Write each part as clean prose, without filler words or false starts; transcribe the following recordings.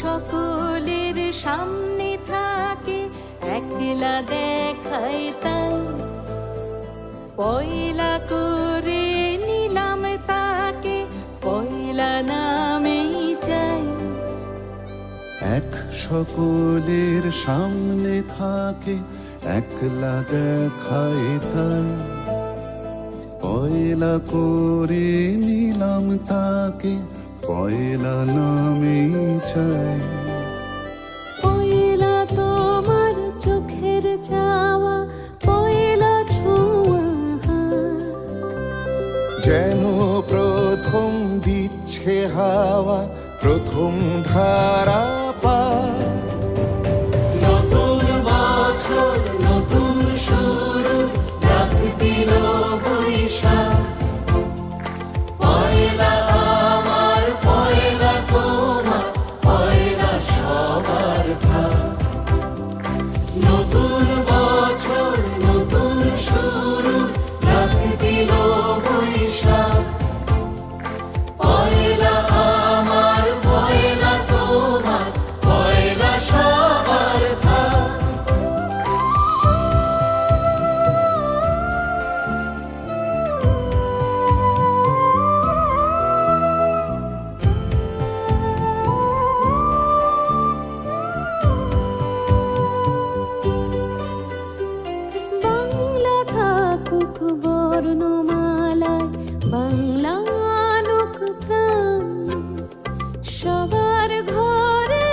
সকলের সামনে থাকে, একলা দেখায় তাই। পয়লা করে নিলাম তাকে, পয়লা নামেই চাই। এক সকলের সামনে থাকে, একলা দেখায় তাই। পয়লা করে নিলাম তাকে, পয়লা নামেই চাই। পয়লা তোমার চোখের চাওয়া, পয়লা ছোঁয়া হাত। যেন প্রথম দিচ্ছে হাওয়া, প্রথম ধারা পা। নতুন বছর নতুন শুরু, ডাক দিল বৈশাখ। পয়লা আমার, পয়লা তোমার, পয়লা সবার ভাগ। নতুন বছর নতুন শুরু, ডাক দিল বৈশাখ। পয়লা আমার, পয়লা তোমার, পয়লা সবার ভাগ। বাংলা থাকুক বর্ণমালায়, বাংলা আনুক প্রাণ। সবার ঘরে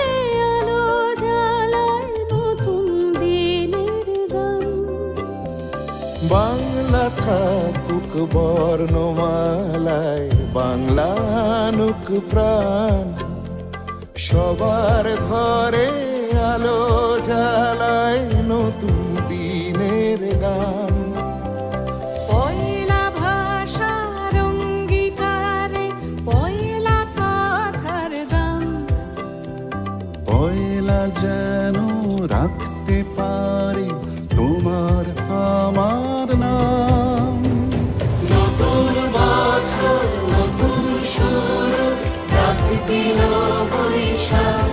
আলো জ্বালায়, নতুন দিনের গান। বাংলা থাকুক বর্ণমালায়, বাংলা আনুক প্রাণ। সবার ঘরে আলো জ্বালায়, নতুন দিনের গান। পয়লা ভাষার অঙ্গীকারে, পয়লা কথার দাম। পয়লা যেন রাখতে পারে তোমার আমার নাম। নতুন বছর নতুন শুরু, ডাক দিল বৈশাখ।